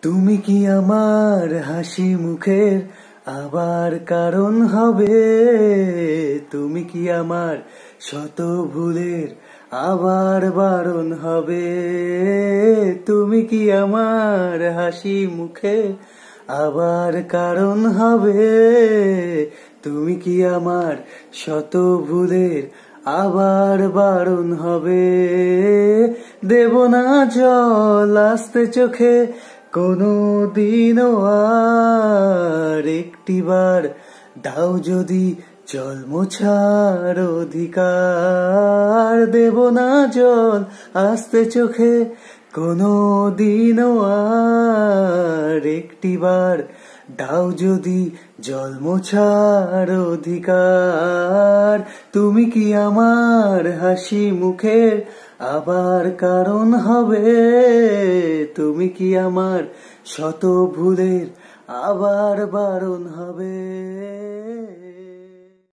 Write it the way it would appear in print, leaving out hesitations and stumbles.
তুমি কি আমার হাসি মুখের আবার কারণ হবে? তুমি কি আমার শত ভুলের আবার বারণ হবে? তুমি কি আমার হাসি মুখের আবার কারণ হবে? তুমি কি আমার শত ভুলের আবার বারণ হবে? দেব না জল আস্তে চোখে কোনো দিনও আর, একটিবার দাও যদি জল মোছার অধিকার। দেব না জল আস্তে চোখে কোনো দিনও আর, একটিবার দাও যদি জল মোছার অধিকার। তুমি কি আমার হাসি মুখের আবার কারণ হবে? তুমি কি আমার শত ভুলের আবার বারণ হবে?